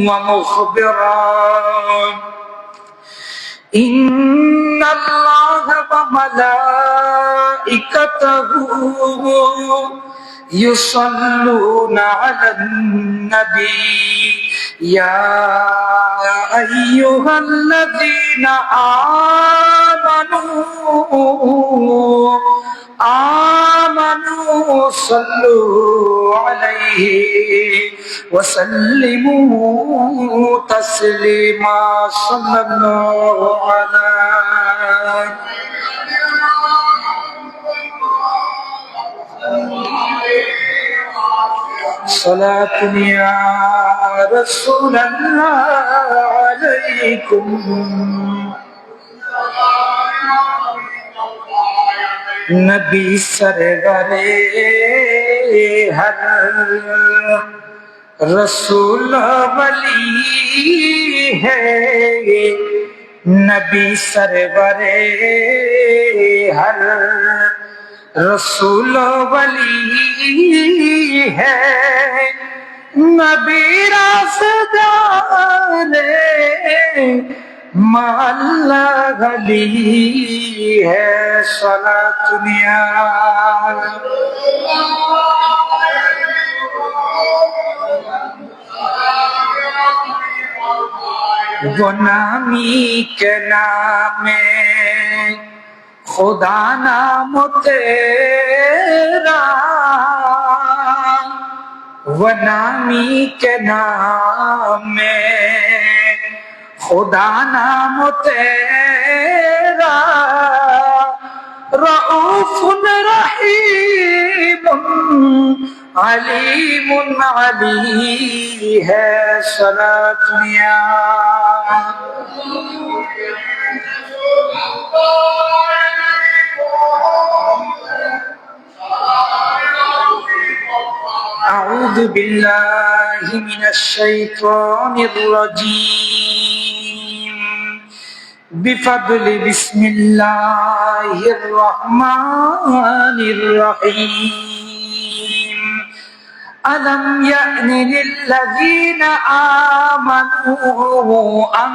ومخبرا إن الله وملائكته يصلون على النبي يا أيها الذين آمنوا صلوا عليه وسلموا تسليما صلى الله عليه صلاة يا رسول الله عليكم नबी सरवरे हर रसूल वली है नबी सरवरे हर रसूल वली है नबी रासदारे महल्ला गली है सला दुनिया वो नामी के नामे खुदा नाम तेरा वो नामी के नामे खुदा नाम तेरा रऊफुन रहीमुन अलीमुन अली है सलात दुनिया أعوذ بالله من الشيطان الرجيم بفضل بسم الله الرحمن الرحيم ألم يأن للذين آمنوا أن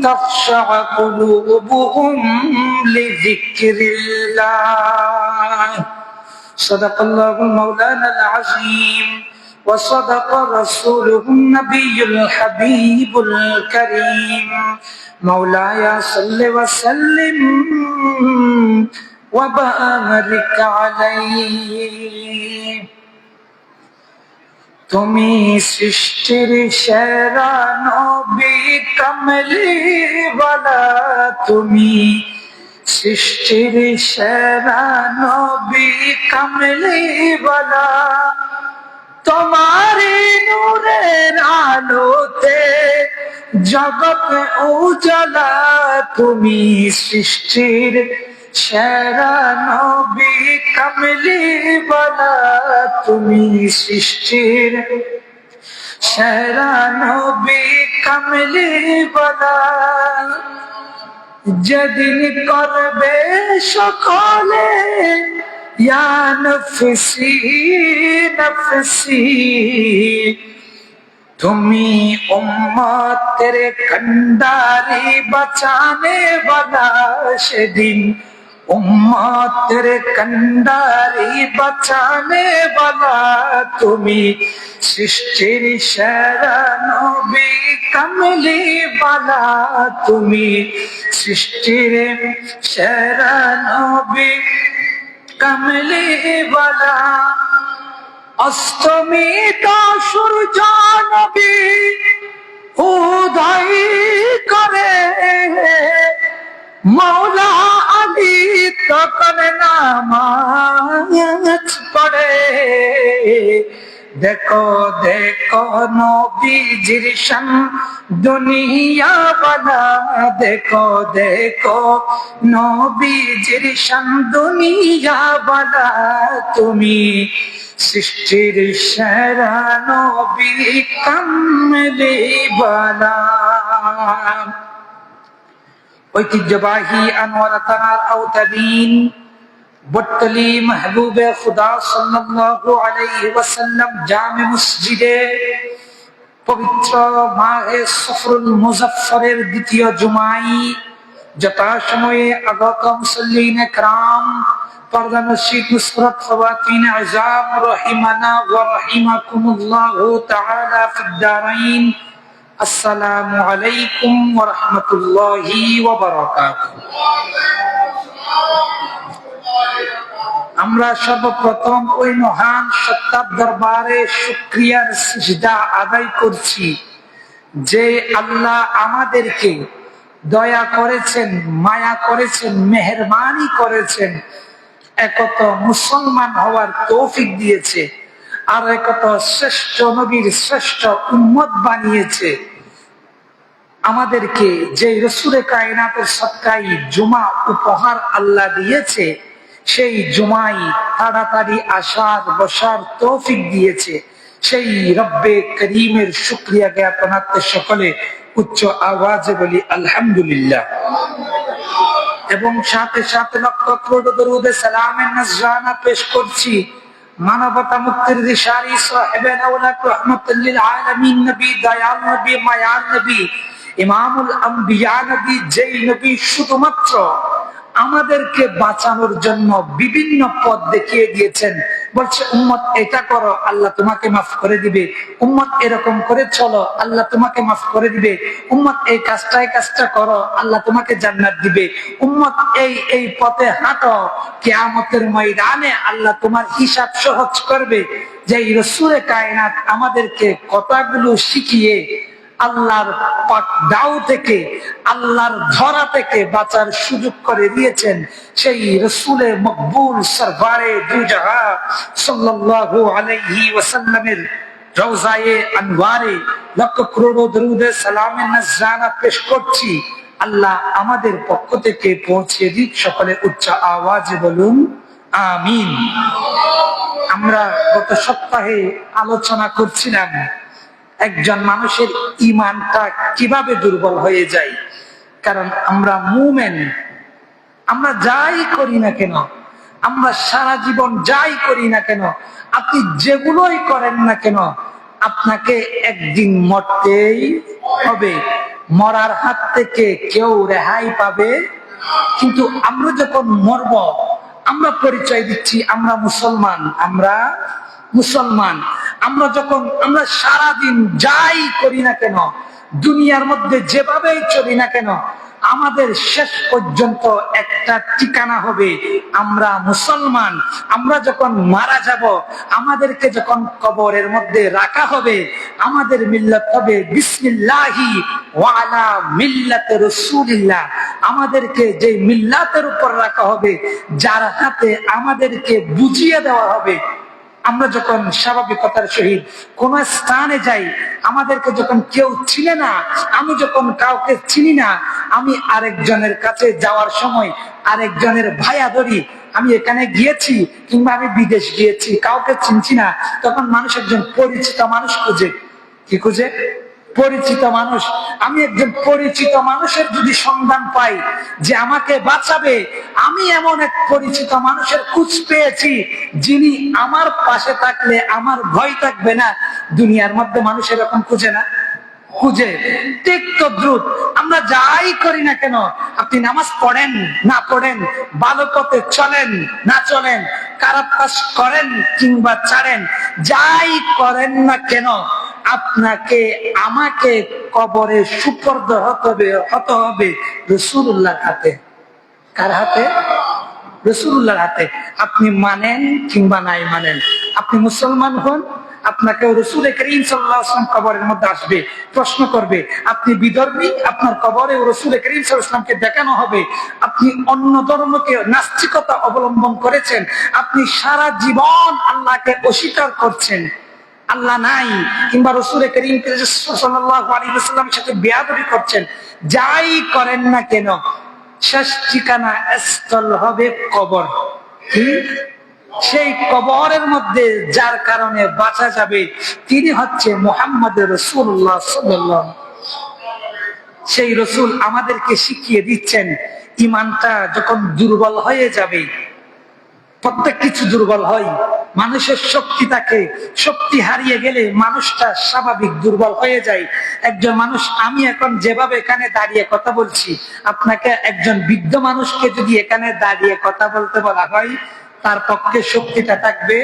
تخشع قلوبهم لذكر الله صدق الله مولانا العظيم وصدق رسوله النبي الحبيب الكريم مولاي صل وسلم وبارك عليه তুমি সৃষ্টির সেরা নবী কামলিওয়ালা তুমি সৃষ্টির সেরা নবী কামলিওয়ালা তোমারি নূরের আলোতে জগৎ উজালা তুমি সৃষ্টির সেরা নবী কামলিওয়ালা তুমি সৃষ্টির সেরা নবী কামলিওয়ালা যেদিন করবে সকলে ইয়া নফসি নফসি তুমি উম্মতের কন্ডারি বাঁচানে वाला সেদিন উম্মতের কন্ডারি বাঁচানে वाला তুমি সৃষ্টির সেরা নবী কামলিওয়ালা তুমি সৃষ্টির সেরা নবী কামলিওয়ালা অস্তমিত সূর্য নবী উদয় করে মৌলা আলী তখন নামাজ পড়ে देखो देखो नबीजिर शान दुनिया वाला देखो देखो नबीजिर शान दुनिया वाला তুমি সৃষ্টির সেরা নবী কামলিওয়ালা। ঐতিহ্যবাহী আনোয়ারা থানার আওতাধীন বটতলী মাহবুবে খুদা সাল্লাল্লাহু আলাইহি ওয়াসাল্লাম জামে মসজিদে পবিত্র মাহে সফরুল মুজাফফরের দ্বিতীয় জুমায় যথাসময়ে আগত মুসল্লিন کرام পর্দা নশীদ মুসরাত খাওয়াতিন আযাম রহিমানা ওয়া রাহিমাকুমুল্লাহু তাআলা ফিদ দারাইন। আসসালামু আলাইকুম ওয়া রাহমাতুল্লাহি ওয়া বারাকাতুহু। আমরা সর্বপ্রথম ওই মহান সত্তার দরবারে শুকরিয়ার সিজদা আদায় করছি যে আল্লাহ আমাদেরকে দয়া করেছেন, মায়া করেছেন, মেহেরবানি করেছেন, একত মুসলমান হওয়ার তৌফিক দিয়েছে, আর একত শ্রেষ্ঠ নবীর শ্রেষ্ঠ উম্মত বানিয়েছে। আমাদেরকে যে রসুলে কায়নাতের সদকায় জুমা উপহার আল্লাহ দিয়েছে, সেই জুমাই তাড়াতাড়ি আসার বসার তৌফিক দিয়েছে। সেই রব্বে করিমের শুকরিয়া জ্ঞাপনার্থে সকলে উচ্চ আওয়াজে বলি আলহামদুলিল্লাহ। এবং সাথে সাথে লক্ষ কোটি দরুদে সালামের নজরানা পেশ করছি মানবতা মুক্তির দিশারি সাহেবে আওলাদ রাহমাতুল লিল আলামিন নবী, দয়াল নবী, মায়ার নবী, ইমামুল আম্বিয়া নবী, যেই নবী শুধুমাত্র আমাদেরকে বাঁচানোর জন্য বিভিন্ন পথ দেখিয়ে দিয়েছেন। বলছে উম্মত এটা করো, আল্লাহ তোমাকে মাফ করে দিবে। উম্মত এরকম করে চলো, আল্লাহ তোমাকে মাফ করে দিবে। উম্মত এই কাজটা করো, আল্লাহ তোমাকে জান্নাত দিবে। উম্মত এই পথে হাঁটো, কিয়ামতের ময়দানে আল্লাহ তোমার হিসাব সহজ করবে। যে রাসূলে কায়নাত আমাদেরকে কথাগুলো শিখিয়ে আল্লাহর পাকড়াও থেকে, আল্লাহর ধরা থেকে বাঁচার সুযোগ করে দিয়েছেন, সেই রাসূলে মকবুল সরবারে দু জাহান সাল্লাল্লাহু আলাইহি ওয়াসাল্লামের রওজায়ে আনওয়ারে লক্ষ করোড় দরুদে সালামের নজরানা পেশ করছি। আল্লাহ আমাদের পক্ষ থেকে পৌঁছে দিক। সকলে উচ্চ আওয়াজে বলুন আমিন। আমরা গত সপ্তাহে আলোচনা করছিলাম একজন মানুষের ঈমানটা কিভাবে দুর্বল হয়ে যায়। কারণ আমরা মুমিন, আমরা যাই করি না কেন, আমরা সারা জীবন যাই করি না কেন, আপনি যেগুলোই করেন না কেন, আপনাকে একদিন মরতেই হবে। মরার হাত থেকে কেউ রেহাই পাবে। কিন্তু আমরা যখন মরব, আমরা পরিচয় দিচ্ছি আমরা মুসলমান, আমরা মুসলমান। আমরা সারাদিন যাই করি না কেন, দুনিয়ার মধ্যে যেভাবেই চলি না কেন, আমাদের শেষ পর্যন্ত একটা ঠিকানা হবে আমরা মুসলমান। আমরা যখন মারা যাব, আমাদেরকে যখন কবরের মধ্যে রাখা হবে, আমাদের মিল্লাত হবে বিসমিল্লাহি ওয়া আলা মিল্লাতি রাসূলিল্লাহ। আমাদেরকে যে মিল্লাতের উপর রাখা হবে, যার হাতে আমাদেরকে বুঝিয়ে দেওয়া হবে। আমরা যখন স্বাভাবিকতার সহিত কোন স্থানে যাই, আমাদেরকে যখন কেউ চিনে না, আমি যখন কাউকে চিনি না, আমি আরেকজনের কাছে যাওয়ার সময় আরেকজনের ভাইয়া ধরি। আমি এখানে গিয়েছি কিংবা আমি বিদেশ গিয়েছি, কাউকে চিনছি না, তখন মানুষ একজন পরিচিত মানুষ খুঁজে। কি খুঁজে? পরিচিত মানুষ। আমি একজন পরিচিত মানুষের যদি সন্ধান পাই যে আমাকে বাঁচাবে, আমি এমন এক পরিচিত মানুষের খোঁজ পেয়েছি যিনি আমার পাশে থাকলে আমার ভয় থাকবে না। দুনিয়ার মধ্যে মানুষ এরকম খুঁজে না? খুঁজে। ঠিক তদ্রুপ আমরা যাই করি না কেন, আপনি নামাজ পড়েন না পড়েন, ভালো পথে চলেন না চলেন, খারাপ কাজ করেন কিংবা ছাড়েন, যাই করেন না কেন, আপনাকে আমাকে কবরে সুপর্দ হতে হবে রাসূলুল্লাহর হাতে। কার হাতে? রাসূলুল্লাহর হাতে। আপনি মানেন কিংবা নাই মানেন, আপনি মুসলমান হন, আপনাকে রাসূল করিম সাল্লাল্লাহু আলাইহি ওয়াসাল্লাম কবরের মধ্যে আসবে, প্রশ্ন করবে। আপনি বিধর্মী, আপনার কবরে রাসূল করিম সাল্লাল্লাহু আলাইহি ওয়াসাল্লামকে দেখানো হবে আপনি অন্য ধর্মকে, নাস্তিকতা অবলম্বন করেছেন, আপনি সারা জীবন আল্লাহকে অস্বীকার করছেন, আল্লাহ নাই, কিংবা রাসূল করিম সাল্লাল্লাহু আলাইহি ওয়াসাল্লামের সাথে বেয়াদবি করছেন। যাই করেন না কেন, শেষ ঠিকানা স্থল হবে কবর। কি? সেই কবরের মধ্যে যার কারণে বাঁচা যাবে তিনি হচ্ছে মুহাম্মদ রাসূলুল্লাহ সাল্লাল্লাহু আলাইহি ওয়াসাল্লাম। সেই রাসূল আমাদেরকে শিখিয়ে দিচ্ছেন, ঈমানটা যখন দুর্বল হয়ে যাবে, প্রত্যেক কিছু দুর্বল হয়, মানুষের শক্তি থাকে, শক্তি হারিয়ে গেলে মানুষটা স্বাভাবিক দুর্বল হয়ে যায়। একজন মানুষ, আমি এখন যেভাবে এখানে দাঁড়িয়ে কথা বলছি, আপনাকে একজন বৃদ্ধ মানুষকে যদি এখানে দাঁড়িয়ে কথা বলতে বলা হয়, তার পক্ষে শক্তিটা থাকবে?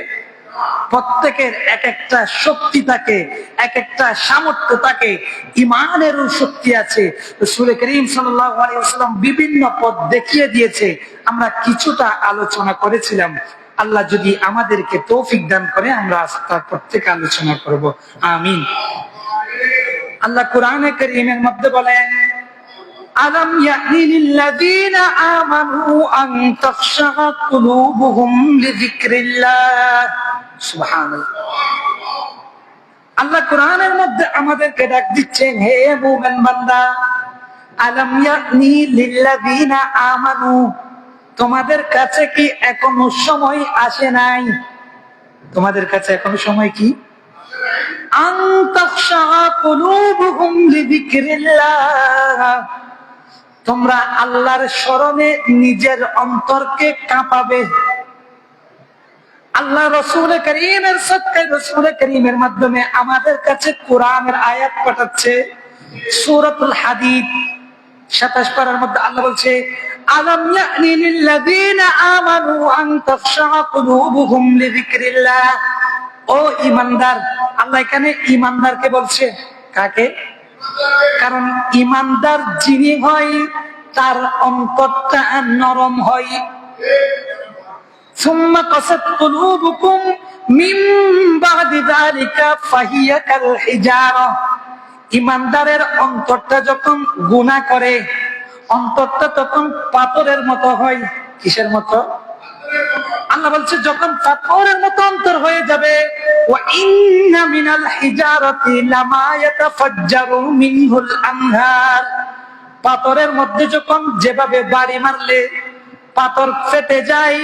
প্রত্যেকের এক একটা শক্তি থাকে, এক একটা সামর্থ্য থাকে, ইমানেরও শক্তি আছে। রাসূল করিম সাল্লাল্লাহু আলাইহি ওয়াসাল্লাম বিভিন্ন পথ দেখিয়ে দিয়েছে, আমরা কিছুটা আলোচনা করেছিলাম। আল্লাহ যদি আমাদেরকে তৌফিক দান করে আমরা তারপর থেকে আলোচনা করব, আমিন। আল্লাহ কোরআনে কারীমের মধ্যে বলেন, আলাম ইয়ানি লিল্লাযীনা আমানু আন তাখশা কুলুবুহুম লিযিকরিল্লাহ। সুবহানাল্লাহ। আল্লাহ কোরআনের মধ্যে আমাদেরকে ডাক দিচ্ছেন, হে মুমিন বান্দা, আলাম ইয়ানি লিল্লাযীনা আমানু, তোমাদের কাছে কি এখনো সময় আসে নাই? তোমাদের কাছে এখনো সময় কি? আন তাখশা কুলুবুহুম লিযিকরিল্লাহ, তোমরা আল্লাহর স্মরণে নিজের অন্তরকে কাঁপাবে। আল্লাহ রাসূল কারীমের সাদকায়ে রাসূল কারীমের মাধ্যমে আমাদের কাছে কোরআনের আয়াত পাঠাচ্ছে। সূরাতুল হাদীদ 27 পারার মধ্যে আল্লাহ বলছে, আলাম ইয়ানি লিল্লাযীনা আমানু আন তাখশা কুলুবুহুম লিযিকরিল্লাহ। ও ঈমানদার, আল্লাহ এখানে ঈমানদারকে বলছে। কাকে? কারণ ঈমানদার যিনি হয় তার অন্তরটা নরম হয়। সুম্মা কাসাত কুলুবুকুম মিন বাদি যালিকা ফাহিয়া কাল হিজারা। ঈমানদারের অন্তরটা যখন গুনাহ করে, অন্তরটা তখন পাথরের মতো হয়। কিসের মতো? আল্লাহ বলছে যখন পাথরের মতো অন্তর হয়ে যাবে, ওয়া ইন্না মিনাল হিজারাতি লামা ইয়াতাফাজ্জারু মিনহুল আনহার। পাথরের মধ্যে যখন যেভাবে বাড়ি মারলে পাথর ফেটে যায়,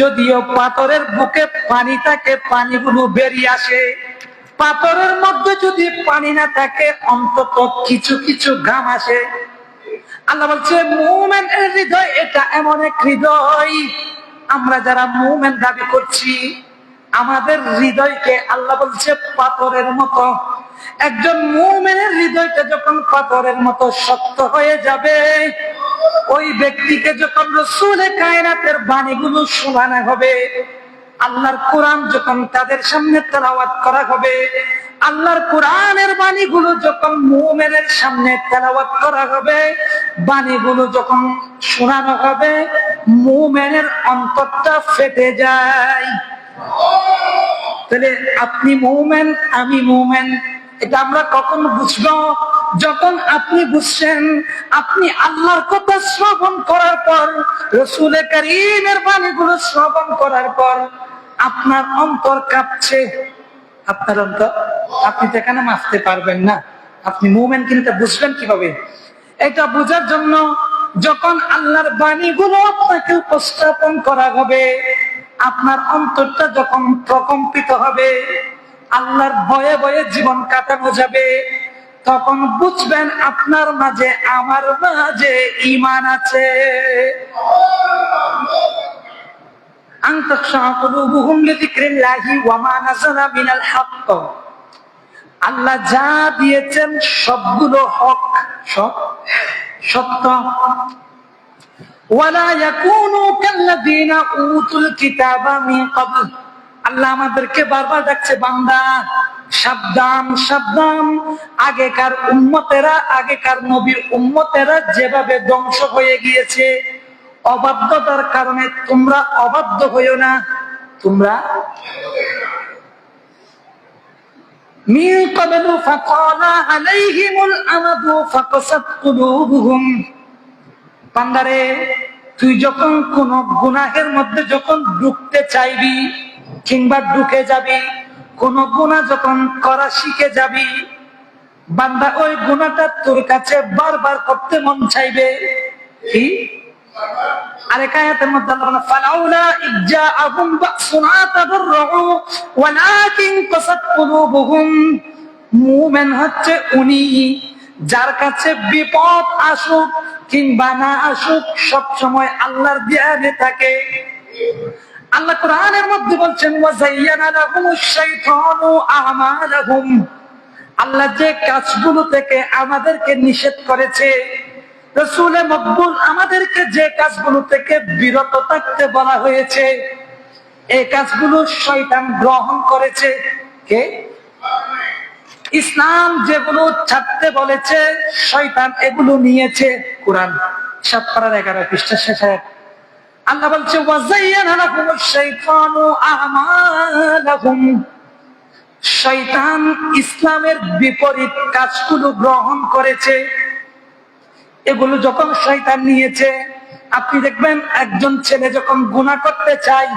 যদিও পাথরের বুকে পানি থাকে, পানিগুলো বেরিয়ে আসে। পাথরের মধ্যে যদি পানি না থাকে, অন্তত কিছু কিছু ঘাম আসে। আল্লাহ বলছে মুমিনের হৃদয় এটা এমন এক হৃদয়, আমরা যারা মুমিন দাবি করছি, আমাদের হৃদয়কে আল্লাহ বলছে পাথরের মতো। একজন মুমিনের হৃদয়টা যখন পাথরের মতো শক্ত হয়ে যাবে, ওই ব্যক্তিকে যখন রাসূল কায়নাতের বাণীগুলো শোনানো হবে, আল্লাহর কোরআন যখন তাদের সামনে তেলাওয়াত করা হবে, আল্লাহর কোরআনের বাণীগুলো যখন মুমিনের সামনে তেলাওয়াত করা হবে, বাণীগুলো যখন শোনানো হবে, মুমিনের অন্তরটা ফেটে যায়। তাহলে আপনি মুমিন, আমি মুমিন, এটা আমরা কখন বুঝবো? যখন আপনি বুঝছেন, আপনি আল্লাহর কথা শ্রবণ করার পর, রাসূল কারীমের বাণীগুলো শ্রবণ করার পর আপনার অন্তর কাঁপছে। আপনার অন্তর, আপনি তো এখানে মাপতে পারবেন না, আপনি মুমিন কিনা বুঝবেন কিভাবে? এটা বোঝার জন্য যখন আল্লাহর বাণীগুলো আপনাকে উপস্থাপন করা হবে, আপনার অন্তরটা যখন প্রকম্পিত হবে, আল্লাহর ভয়ে ভয়ে জীবন কাটানো যাবে, তখন বুঝবেন আপনার মাঝে আমার মাঝে ঈমান আছে। আল্লাহ যা দিয়েছেন সবগুলো হক, সব সত্য। ওয়ালা ইয়াকুনু কাল্লাযীনা উতুল কিতাবা মিন ক্বাবল। আল্লাহ আমাদেরকে বারবার ডাকছে, বান্দা সাবধান সাবধান। আগেকার উম্মতেরা, আগেকার নবীর উম্মতেরা যেভাবে ধ্বংস হয়ে গিয়েছে অবাধ্যতার কারণে, তোমরা অবাধ্য হইও না। তোমরা মিন ক্বাবলু ফাতালা আলাইহিমুল আমাদু ফাকাসাত কুলুবুহুম। বান্দারে, তুই যখন কোন গুনাহের মধ্যে যখন ঢুকতে চাইবি কিংবা ঢুকে যাবি, কোন গুনাহ যখন করা শিখে যাবি, বান্দা ওই গুনাহটা তোর কাছে বারবার করতে মন চাইবে। কি? আরেক আয়াতের মধ্যে আল্লাহ বলেন, ফালাউলা ইজ্জাআহুম বাসুনা তাদররু ওয়ালাকিন কাসাত কুলুবুহুম। মুমিন হচ্ছে উনি যার কাছে বিপদ আসুক কিংবা না আসুক, সব সময় আল্লাহর ধ্যানে থাকে। আল্লাহ কোরআনের মধ্যে বলছেন ওয়াজাইয়ানা লাহুমুশ শাইতানু আমালাহুম, আল্লাহ যে কাজগুলো থেকে আমাদেরকে নিষেধ করেছে, রাসূলে মকবুল আমাদেরকে যে কাজগুলো থেকে বিরত থাকতে বলা হয়েছে, এই কাজগুলো শয়তান গ্রহণ করেছে। কে? ইসলাম যেগুলো ছাড়তে বলেছে শয়তান এগুলো নিয়েছে। কোরআন 7-11 পৃষ্ঠা শেষে আল্লাহ বলছে ওয়াজাইয়ানা লাহুমুশ শাইতানু আমালাহুম, শয়তান ইসলামের বিপরীত কাজগুলো গ্রহণ করেছে। এগুলো যখন শয়তান নিয়েছে, আপনি দেখবেন একজন ছেলে যখন গুনাহ করতে চায়,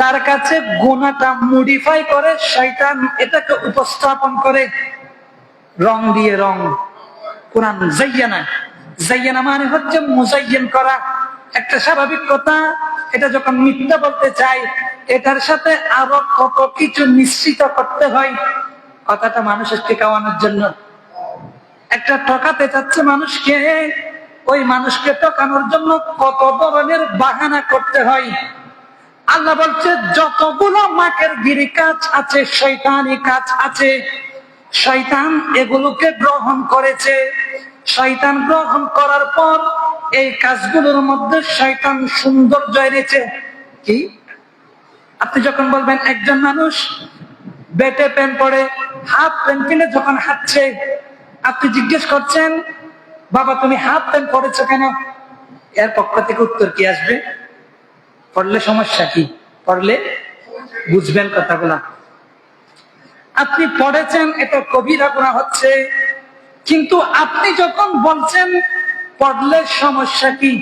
তার কাছে গুনাহটা মডিফাই করে শয়তান এটাকে উপস্থাপন করে রং দিয়ে। রং কোরআন জাইয়ানা, জাইয়ানা মানে হচ্ছে মুজাইয়িন করা, একটা স্বাভাবিক কথা। এটা যখন মিথ্যা বলতে চাই, এটার সাথে আরো কত কিছু মিশ্রিত করতে হয় কথাটা মানুষকে ঠকানোর জন্য। একটা ঠকাতে চাচ্ছে মানুষকে, ওই মানুষকে ঠকানোর জন্য কত ধরনের বাহানা করতে হয়। আল্লাহ বলছে যতগুলো মাকের গিরি কাজ আছে, শয়তানি কাজ আছে, শয়তান এগুলোকে গ্রহণ করেছে। শয়তান গ্রহণ করার পর এই কাজগুলোর মধ্যে শয়তান সৌন্দর্য এনেছে। কি? আপনি যখন বলবেন একজন মানুষ বেটে প্যান্ট পরে, হাফ প্যান্ট কিনে যখন হাঁটছে, আপনি জিজ্ঞেস করছেন বাবা তুমি হাফ প্যান্ট পরেছো কেন? এর পক্ষ থেকে উত্তর কি আসবে? পড়লে সমস্যা কি? পড়লে বুঝবেন কথাগুলা। আপনি পড়েছেন, এটা কবিরা গুনাহ হচ্ছে, কিন্তু আপনি যখন বলছেন পড়লে সমস্যা কি,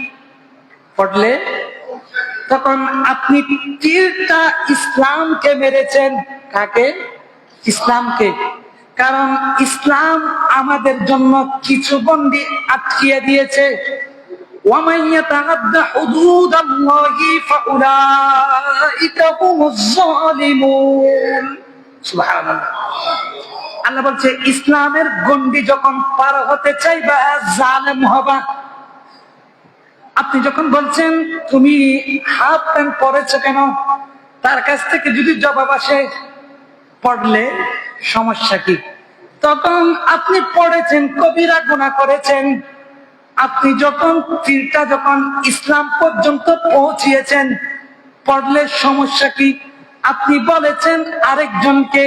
পড়লে, তখন আপনি তীরটা ইসলামকে মেরেছেন। কাকে? ইসলামকে। কারণ ইসলাম আমাদের জন্য কিছু গণ্ডি আটকিয়ে দিয়েছে। وَمَن يَتَعَدَّ حُدُودَ اللَّهِ فَأُولَٰئِكَ هُمُ الظَّالِمُونَ। সুবহানাল্লাহ। আল্লাহ বলছে ইসলামের গণ্ডি যখন পার হতে চাইবা জালেম হবা। আপনি যখন বলছেন তুমি হাফ প্যান্ট পরেছো কেন, তার কাছ থেকে যদি জবাব আসে পড়লে সমস্যা কি, তখন আপনি পড়েছেন, কবিরা গুনাহ করেছেন। আপনি যখন তীরটা যখন ইসলাম পর্যন্ত পৌঁছিয়েছেন, পড়লে সমস্যা কি, আপনি বলেছেন আরেকজনকে,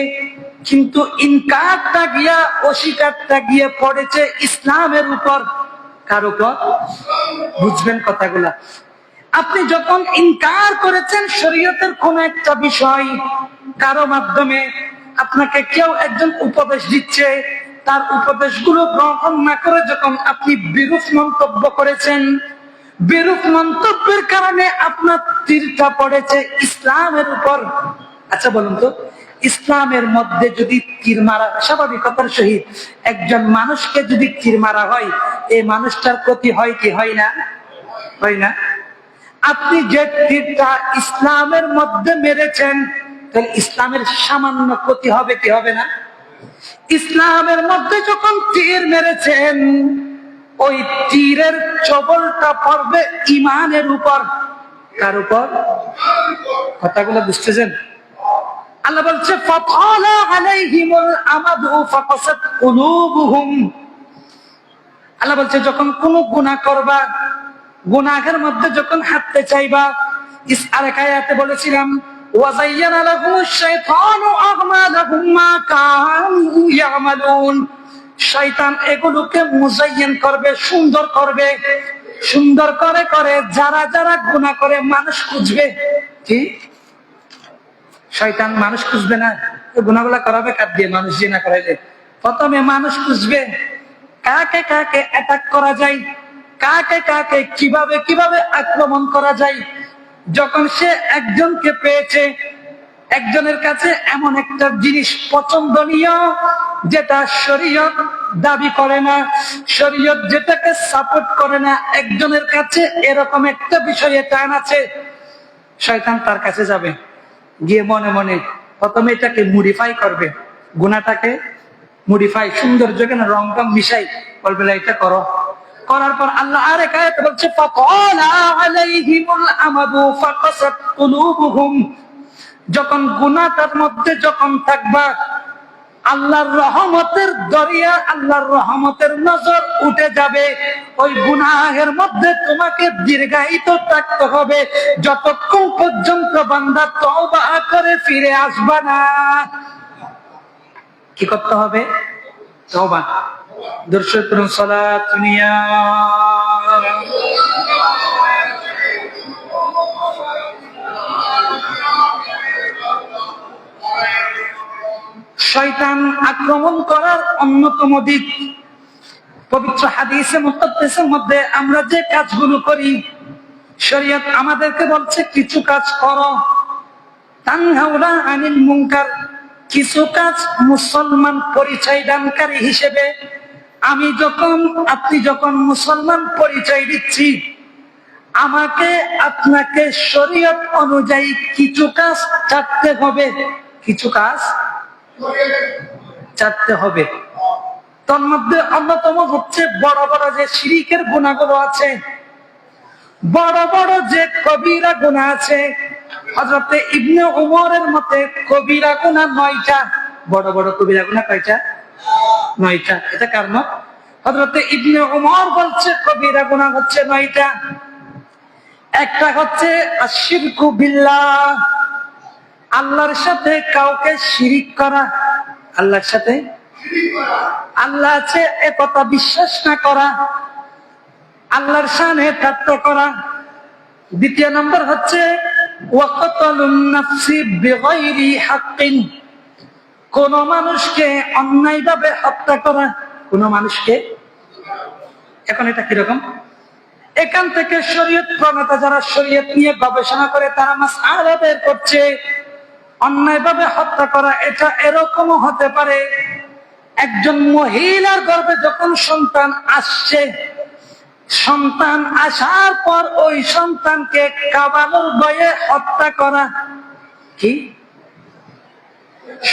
কিন্তু ইনকারটা গিয়া, অস্বীকারটা গিয়ে পড়েছে ইসলামের উপর। কার উপর? বুঝবেন কথাগুলা। আপনি যখন ইনকার করেছেন শরীয়তের কোন একটা বিষয়, কারো মাধ্যমে আপনাকে কেউ একজন উপদেশ দিচ্ছে, তার উপদেশগুলো গ্রহণ না করে যখন আপনি বিরূপ মন্তব্য করেছেন, বিরূপ মন্তব্যের কারণে আপনার তীরটা পড়েছে ইসলামের উপর। আচ্ছা বলুন তো, ইসলামের মধ্যে যদি তীর মারা, স্বাভাবিকতার সহিত একজন মানুষকে যদি তীর মারা হয়, এই মানুষটার ক্ষতি হয় কি হয় না? হয় না? আপনি যে তীরটা ইসলামের মধ্যে মেরেছেন, তাহলে ইসলামের সামান্য ক্ষতি হবে কি হবে না? ইসলামের মধ্যে যখন তীর মেরেছেন, ওই তীরের চবলটা পড়বে ইমানের উপর। কার উপর? কথাগুলো বুঝতেছেন? আল্লাহ বলছে ফাতালা আলাইহিমুল আমাদু ফাকাসাত কুলুবুহুম। আল্লাহ বলছে যখন কোন গুনাহ করবা, গুনাহের মধ্যে যখন হাঁটতে চাইবা, আরেক আয়াতে বলেছিলাম ওয়াজাইয়ানা লাহুমুশ শাইতানু আমালাহুম মা কানু ইয়ামালুন, শয়তান এগুলোকে মুজাইয়িন করবে, সুন্দর করবে। সুন্দর করে করে যারা যারা গুনাহ করে মানুষ খুঁজবে। কি? শয়তান মানুষ খুঁজবে না, গুনাহগুলা করাবে কার দিয়ে? মানুষ জিনা করাইলে প্রথমে মানুষ খুঁজবে কাকে কাকে অ্যাটাক করা যায়, কাকে কাকে কিভাবে কিভাবে আক্রমণ করা যায়। যখন সে একজনকে পেয়েছে, একজনের কাছে এমন একটা জিনিস পছন্দনীয় যেটা শরীয়ত দাবি করে না, শরীয়ত যেটাকে সাপোর্ট করে না, একজনের কাছে এরকম একটা বিষয়ে টান আছে, শয়তান তার কাছে যাবে, গিয়ে মনে মনে প্রথমে এটাকে মডিফাই করবে, গুনাহটাকে মডিফাই, সৌন্দর্য কেন রং টং মিশাই, বলবে এটা করো। করার পর আল্লাহ আরেক আয়াতে বলছে ফাকালা আলাইহিমুল আমাদু ফাকাসাত কুলুবুহুম, যখন গুনাহটার মধ্যে যখন থাকবা আল্লাহর রহমতের দরিয়া, আল্লাহর রহমতের নজর উঠে যাবে। ওই গুনাহের মধ্যে তোমাকে দীর্ঘায়িত থাকতে হবে যতক্ষণ পর্যন্ত বান্দা তওবা করে ফিরে আসবা না। কি করতে হবে? তওবা। দরুদ পড়ুন, সালাত নিয়া। শয়তান আক্রমণ করার অন্যতম দিক, পবিত্র হাদিসে মুকদ্দাসের মধ্যে আমরা যে কাজগুলো করি, শরীয়ত আমাদেরকে বলছে কিছু কাজ করো, তানহাউনা আনিল মুনকার, কিছু কাজ মুসলমান পরিচয় দানকারী হিসেবে আমি যখন, আপনি যখন মুসলমান পরিচয় দিচ্ছি, আমাকে আপনাকে শরীয়ত অনুযায়ী কিছু কাজ ছাড়তে হবে, কিছু কাজ ছাড়তে হবে। তার মধ্যে অন্যতম হচ্ছে বড় বড় যে শিরকের গুনাহগুলো আছে, বড় বড় যে কবিরা গুনাহ আছে। হযরত ইবনে উমরের মতে কবিরা গুনাহ 9টা। বড় বড় কবিরা গুনাহ কয়টা? 9টা। এটা কার মত? হযরত ইবনে উমর বলছে কবিরা গুনাহ হচ্ছে 9টা। একটা হচ্ছে আশিরকু বিল্লাহ, আল্লাহর সাথে কাউকে শিরিক করা, আল্লাহর সাথে আল্লাহ আছে এ কথা বিশ্বাস না করা, আল্লাহর শানে ঠাট্টা করা। দ্বিতীয় নম্বর হচ্ছে ওয়াকাতালুন নাফসি বিগাইরি হাক্কিন, কোন মানুষকে অন্যায়ভাবে হত্যা করা, কোন মানুষকে। এখন এটা কিরকম? এখান থেকে শরীয়ত প্রণেতা যারা শরীয়ত নিয়ে গবেষণা করে তারা মাসআলা বের করছে, অন্যায়ভাবে হত্যা করা এটা এরকমও হতে পারে একজন মহিলার গর্ভে যখন সন্তান আসছে, সন্তান আসার পর ওই সন্তানকে কাবানোর ভয়ে হত্যা করা। কি?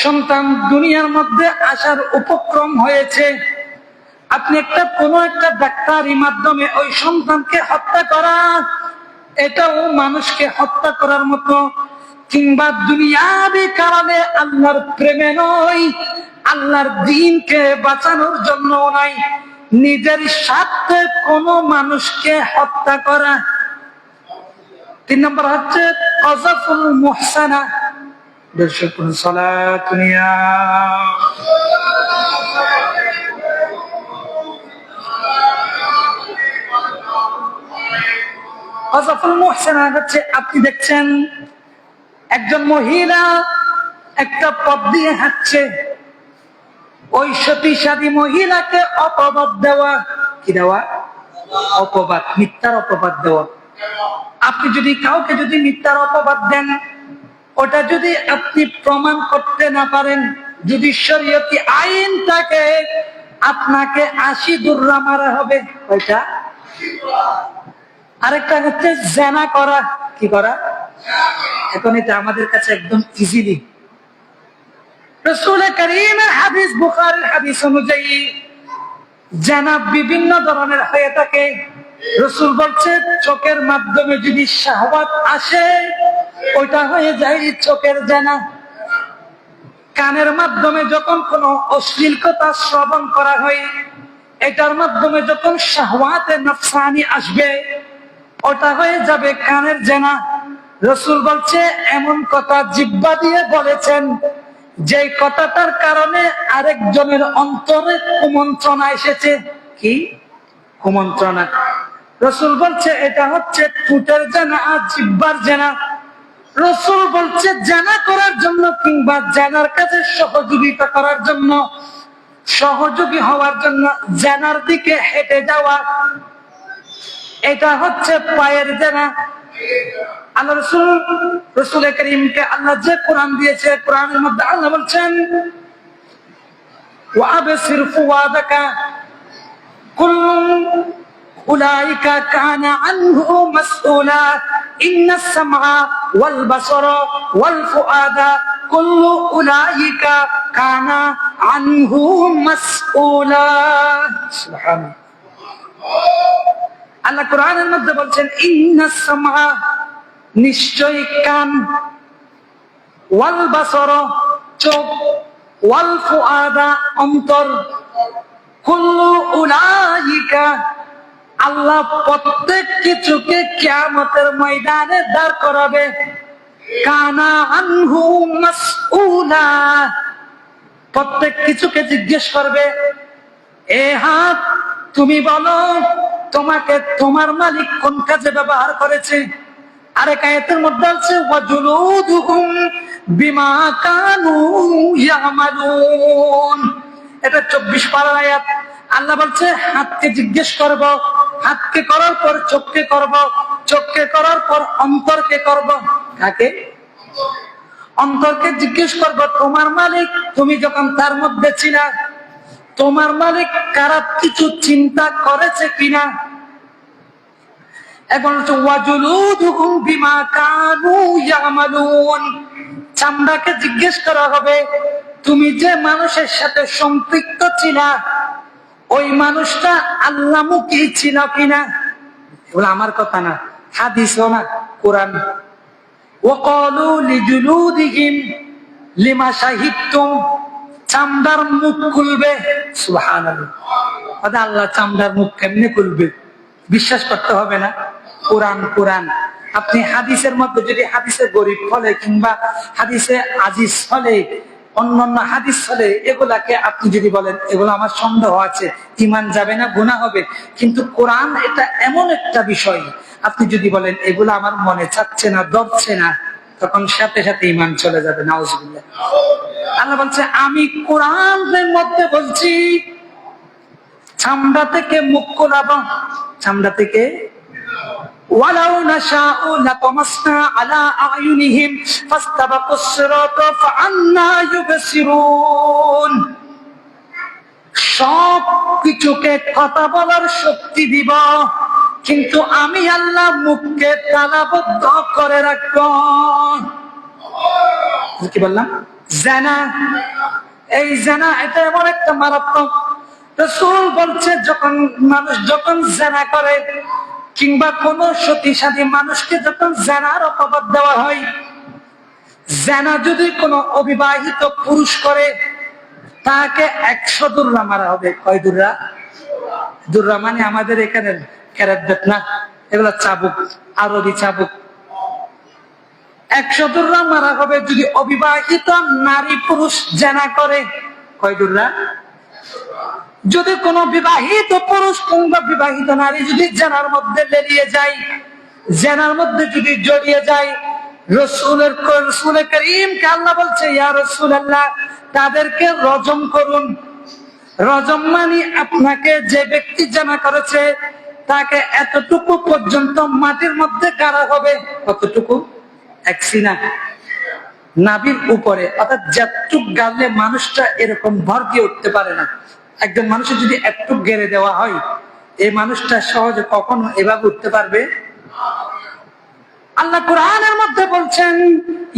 সন্তান দুনিয়ার মধ্যে আসার উপক্রম হয়েছে, আপনি কোনো একটা ডাক্তারি মাধ্যমে ওই সন্তানকে হত্যা করা, এটাও মানুষকে হত্যা করার মতো। কিংবা দুনিয়াবি কারণে আল্লাহর প্রেমে নয়, আল্লাহর দ্বীনকে বাঁচানোর জন্য নয়, নিজের স্বার্থে কোন মানুষকে হত্যা করা। 3 নম্বর হচ্ছে কাযাফুল মুহসানা। দর্শক সালাত নিয়া। কাযাফুল মুহসানা হচ্ছে আপনি দেখছেন একজন মহিলা একটা পথ দিয়ে হাঁটছে, ওই সতীসাধী মহিলাকে অপবাদ দেওয়া। কি দেওয়া? অপবাদ, মিথ্যার অপবাদ দেওয়া। আপনি যদি কাউকে যদি মিথ্যার অপবাদ দেন, ওটা যদি আপনি প্রমাণ করতে না পারেন, যদি শরীয়তি আইন থাকে, আপনাকে 80 দুররা মারা হবে। ওইটা। আরেকটা হচ্ছে জিনা করা। কি করা? এখন এটা আমাদের কাছে একদম ইজিলি। রাসূল কারীমের হাদিস, বুখারীর হাদিস অনুযায়ী জিনা বিভিন্ন ধরনের হয়ে থাকে। রাসূল বলছে চোখের মাধ্যমে যদি শাহওয়াত আসে, ওইটা হয়ে যায় চোখের জিনা। কানের মাধ্যমে যখন কোনো অশ্লীল কথা শ্রবণ করা হয়, এটার মাধ্যমে যখন শাহওয়াতে নফসানি আসবে, ওটা হয়ে যাবে কানের জিনা। রাসূল বলছে এমন কথা জিহ্বা দিয়ে বলেছেন যে কথাটার কারণে আরেকজনের অন্তরে কুমন্ত্রণা এসেছে। কি কুমন্ত্রণা? রাসূল বলছে এটা হচ্ছে ঠোঁটের জিনা আর জিহ্বার জিনা। রাসূল বলছে জিনা করার জন্য কিংবা জিনার কাছে সহযোগিতা করার জন্য, সহযোগী হওয়ার জন্য জিনার দিকে হেঁটে যাওয়া, এটা হচ্ছে পায়ের জিনা। আল্লাহ রাসূল কারীমকে আল্লাহ যে কোরআন দিয়েছে, কোরআনের মধ্যে আল্লাহ বলছেন ওয়াবসির ফুয়াদাকা কুল্লু উলাইকা কানা আনহু মাসউলা ইন্নাস সামআ ওয়াল বাসারা ওয়াল ফুআদা কুল্লু উলাইকা কানা আনহু মাসউলা। সুবহানাল্লাহ। আল্লাহ কোরআনের মধ্যে বলছেন ইন্নাস সামআ, নিশ্চয়ই কান, ওয়াল বাসর চোখ, ওয়াল ফুআদা অন্তর, কুল্লু উলাইকা আল্লাহ প্রত্যেক কিছুকে কিয়ামতের ময়দানে দাঁড় করাবে, কানা আনহু মাসউলা প্রত্যেক কিছুকে জিজ্ঞেস করবে। এ হাত তুমি বলো তোমাকে তোমার মালিক কোন কাজে ব্যবহার করেছে। আরেক আয়াতের মধ্যে আছে ওয়াজুলুদুহুম বিমা কানু ইয়ামালুন, এটা 24 পারার আয়াত। আল্লাহ বলছে হাতকে জিজ্ঞেস করব, হাতকে করার পর চোখকে করব, চোখকে করার পর অন্তরকে করব। কাকে? অন্তরকে জিজ্ঞেস করব তোমার মালিক তুমি যখন তার মধ্যে ছিলা তোমার মালিক খারাপ কিছু চিন্তা করেছে কিনা। এখন ওয়াজুলুদুহুম বিমা কানু ইয়ামালুন, চামড়াকে জিজ্ঞেস করা হবে তুমি যে মানুষের সাথে সম্পৃক্ত ছিলা ওই মানুষটা আল্লাহমুখী ছিল কিনা। এগুলো আমার কথা না, হাদিসও না, কোরআন। ওয়াকালু লিজুলুদিহিম লিমা শাহিদতুম, চামড়ার মুখ খুলবে। সুবহানাল্লাহ, আল্লাহ চামড়ার মুখ কেমনে খুলবে? বিশ্বাস করতে হবে না, কোরআন কোরআন। আপনি হাদিসের মধ্যে যদি হাদিসে গরিব ফলে কিংবা হাদিসে আজিজ ফলে অন্যান্য হাদিস ফলে এগুলাকে আপনি যদি বলেন এগুলো আমার সন্দেহ আছে, ঈমান যাবে না, গুনাহ হবে। কিন্তু কোরআন এটা এমন একটা বিষয় আপনি যদি বলেন এগুলো আমার মনে চাচ্ছে না, ধরছে না, তখন সাথে সাথে ঈমান চলে যাবে। নাউজুবিল্লাহ। আল্লাহ বলছে আমি কোরআনের মধ্যে বলছি চামড়া থেকে মুখ খোলাবো, চামড়া থেকে। ওয়ালাউ নাশাউ লাতামাসনা আলা আয়ুনিহিম ফাস্তাবাকুস সিরাতা ফাআন্না ইউবসিরুন, সব কিছুকে কথা বলার শক্তি দিব কিন্তু আমি আল্লাহ মুখকে তালাবদ্ধ করে রাখব। কি বললাম? জিনা। এই জিনা এটা এমন একটা মারাত্মক, রাসূল বলছে যখন মানুষ যখন জিনা করে কিংবা কোন সতীসাধী মানুষকে যখন জিনার অপবাদ দেওয়া হয়, জিনা যদি কোনো অবিবাহিত পুরুষ করে তাকে 100 দুর্রা মারা হবে। কয় দুর্রা? দুর্রা মানে আমাদের এখানে ক্যারেট বেত না, এগুলো চাবুক, আরবি চাবুক। 100 দুর্রা মারা হবে যদি অবিবাহিত নারী পুরুষ জিনা করে। কয় দুর্রা? যদি কোন বিবাহিত পুরুষ কিংবা বিবাহিত নারী যদি জিনার মধ্যে লেলিয়ে যায়, জিনার মধ্যে যদি জড়িয়ে যায়, রাসূল করিমকে আল্লাহ বলছে ইয়া রাসূলুল্লাহ তাদেরকে রজম করুন। রজম মানে আপনাকে যে ব্যক্তি জিনা করেছে তাকে এতটুকু পর্যন্ত মাটির মধ্যে গাড়া হবে। কতটুকু? 1 সিনা নাভির উপরে, অর্থাৎ যতটুক গাড়লে মানুষটা এরকম ভর দিয়ে উঠতে পারে না। একজন মানুষের যদি একটু গেড়ে দেওয়া হয় এই মানুষটা সহজে কখনো এভাবে উঠতে পারবে? আল্লাহ কোরআনের মধ্যে বলছেন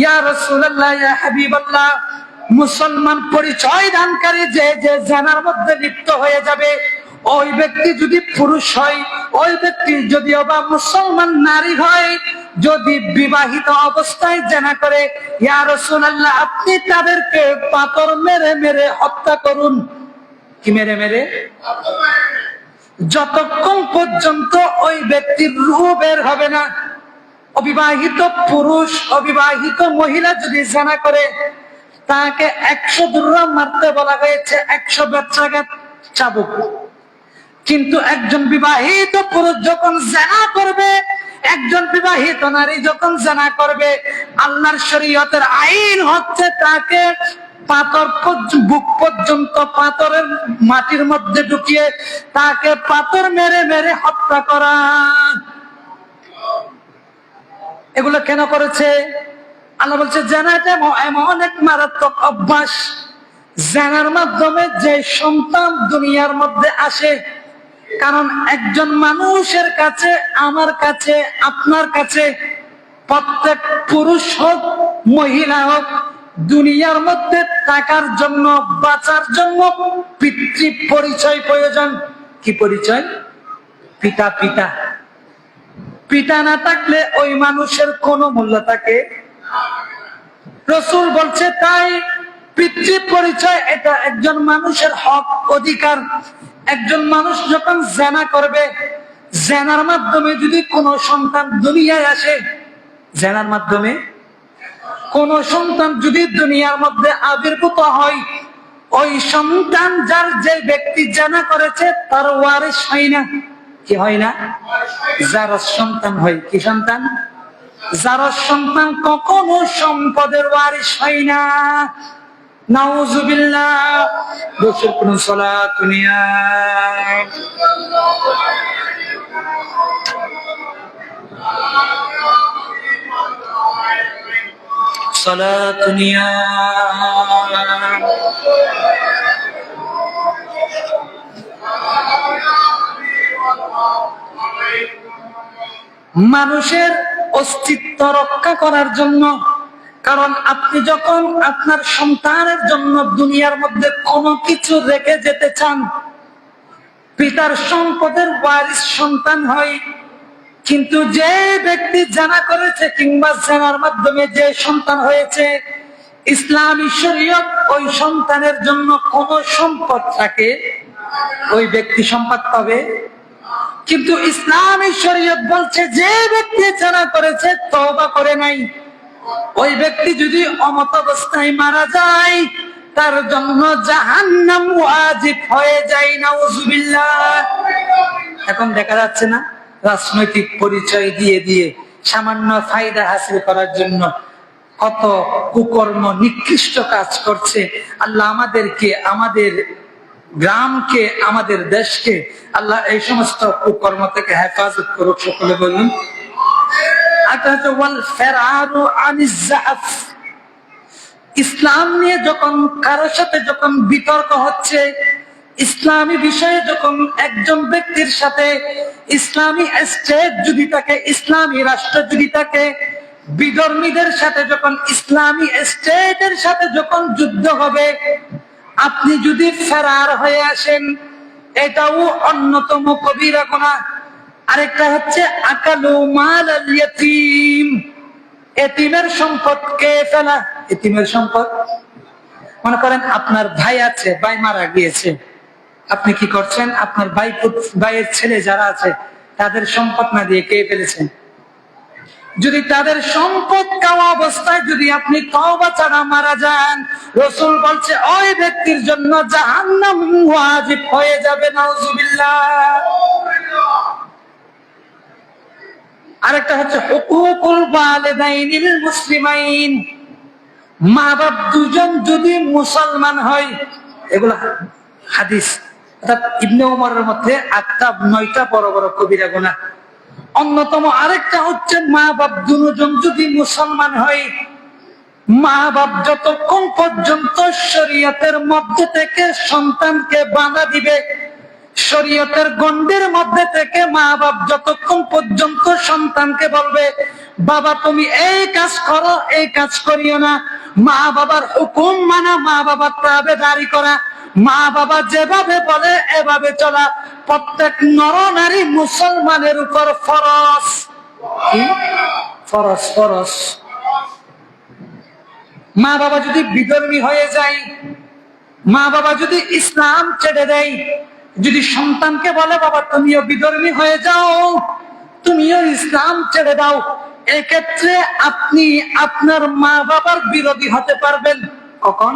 ইয়া রাসূলুল্লাহ ইয়া হাবিবাল্লাহ, মুসলমান পরিচয় দানকারী যে যে জিনার মধ্যে লিপ্ত হয়ে যাবে ওই ব্যক্তি যদি পুরুষ হয়, ওই ব্যক্তি যদি বা মুসলমান নারী হয়, যদি বিবাহিত অবস্থায় জিনা করে, ইয়া রাসূলুল্লাহ আপনি তাদেরকে পাথর মেরে মেরে হত্যা করুন। কি মেরে মেরে? যতক্ষণ পর্যন্ত ওই ব্যক্তির রূহ বের হবে না। অবিবাহিত পুরুষ অবিবাহিত মহিলা যদি জিনা করে তাকে 100 দুর্রা মারতে বলা হয়েছে, 100 বেত্রাঘাত চাবুক। কিন্তু একজন বিবাহিত পুরুষ যখন জিনা করবে, একজন বিবাহিত নারী যখন জিনা করবে, আল্লাহর শরীয়তের আইন হচ্ছে তাকে পাথর বুক পর্যন্ত পাথরের মাটির মধ্যে ঢুকিয়ে তাকে পাথর মেরে মেরে হত্যা করা। এগুলো কেন করেছে? আল্লাহ বলছে জিনাটা এমন এক মারাত্মক অভ্যাস, জিনার মাধ্যমে যে সন্তান দুনিয়ার মধ্যে আসে। কারণ একজন মানুষের কাছে, আমার কাছে, আপনার কাছে, প্রত্যেক পুরুষ হোক মহিলা হোক, দুনিয়ার মধ্যে থাকার জন্য বাঁচার জন্য পিতৃ পরিচয় প্রয়োজন। কি পরিচয়? পিতা পিতা পিতা না থাকলে ওই মানুষের কোনো মূল্য থাকে। রাসূল বলছে তাই পিতৃ পরিচয় এটা একজন মানুষের হক, অধিকার। একজন মানুষ যখন জিনা করবে, জিনার মাধ্যমে যদি কোনো সন্তান দুনিয়ায় আসে, জিনার মাধ্যমে কোন সন্তান যদি দুনিয়ার মধ্যে আবির্ভূত হয়, ওই সন্তান যার যে ব্যক্তি জিনা করেছে তার ওয়ারিস হয় না। কি হয় না? যার সন্তান হয়। কি সন্তান? যার সন্তান কখনো সম্পদের ওয়ারিস হয় না। নাউজুবিল্লাহ। রাসূল কোন সালাত নিয়া সালাত নিয়া মানুষের অস্তিত্ব রক্ষা করার জন্য। কারণ আপনি যখন আপনার সন্তানের জন্য দুনিয়ার মধ্যে কোনো কিছু রেখে যেতে চান, পিতার সম্পদের ওয়ারিস সন্তান হয়। কিন্তু যে ব্যক্তি জিনা করেছে কিংবা জিনার মাধ্যমে যে সন্তান হয়েছে, ইসলামী শরীয়ত ওই সন্তানের জন্য কোন সম্পদ থাকে, ওই ব্যক্তি সম্পদ পাবে। কিন্তু ইসলামী শরীয়ত বলছে যে ব্যক্তি জিনা করেছে, তওবা করে নাই, ওই ব্যক্তি যদি অমত অবস্থায় মারা যায়, তার জন্য জাহান্নাম ওয়াজিব হয়ে যায়। নাউজুবিল্লাহ। এখন দেখা যাচ্ছে না, রাজনৈতিক পরিচয় দিয়ে দিয়ে সামান্য ফায়দা হাসিল করার জন্য কত কুকর্ম, নিকৃষ্ট কাজ করছে। আল্লাহ আমাদেরকে, আমাদের গ্রামকে, আমাদের দেশকে আল্লাহ এই সমস্ত কুকর্ম থেকে হেফাজত করুক। সকলে বলুন। ইসলাম নিয়ে যখন কারোর সাথে যখন বিতর্ক হচ্ছে, ইসলামী বিষয়ে যখন একজন ব্যক্তির সাথে ইসলামী স্টেট যদি থাকে, ইসলামী রাষ্ট্র যদি থাকে, বিধর্মীদের সাথে যখন ইসলামী স্টেটের সাথে যখন যুদ্ধ হবে, আপনি যদি ফেরার হয়ে আসেন, এটাও অন্যতম কবিরা গুনাহ। আরেকটা হচ্ছে আকালু মাল আল ইয়াতীম, এতিমের সম্পদ কে ফেলা। এতিমের সম্পদ, মনে করেন আপনার ভাই আছে, ভাই মারা গিয়েছে, আপনি কি করছেন? আপনার ভাইয়ের ছেলে যারা আছে তাদের সম্পদ না দিয়ে কে ফেলেছেন? যদি তাদের সম্পদ খাওয়া অবস্থায় যদি আপনি তওবা ছাড়া মারা যান, রাসূল বলছে ওই ব্যক্তির জন্য জাহান্নাম ওয়াজিব হয়ে যাবে। নাউজুবিল্লাহ। আরেকটা হচ্ছে হুকুকুল ওয়ালিদাইনিল মুসলিমাইন, মা বাপ দুজন যদি মুসলমান হয়। এগুলা হাদিস, অর্থাৎ ইবনে ওমরের মধ্যে 8টা 9টা বড় বড় কবিরা গুনাহ। অন্যতম আরেকটা হচ্ছে মা বাপ দুজন যদি মুসলমান হয়। মা বাপ যতক্ষণ পর্যন্ত শরীয়তের মধ্যে থেকে সন্তানকে বাধা দিবে, শরীয়তের গণ্ডির মধ্যে থেকে মা বাপ যতক্ষণ পর্যন্ত সন্তানকে বলবে বাবা তুমি এই কাজ করো, এই কাজ করিও না, মা বাবার হুকুম মানা, মা বাবার তাবেদারি করা, মা বাবা যেভাবে বলে এভাবে চলা প্রত্যেক নর নারী মুসলমানের উপর ফরজ। কি ফরজ? ফরজ। মা বাবা যদি বিধর্মী হয়ে যায়, মা বাবা যদি ইসলাম ছেড়ে দেয়, যদি সন্তানকে বলে বাবা তুমিও বিধর্মী হয়ে যাও, তুমিও ইসলাম ছেড়ে দাও, এক্ষেত্রে আপনি আপনার মা বাবার বিরোধী হতে পারবেন। কখন?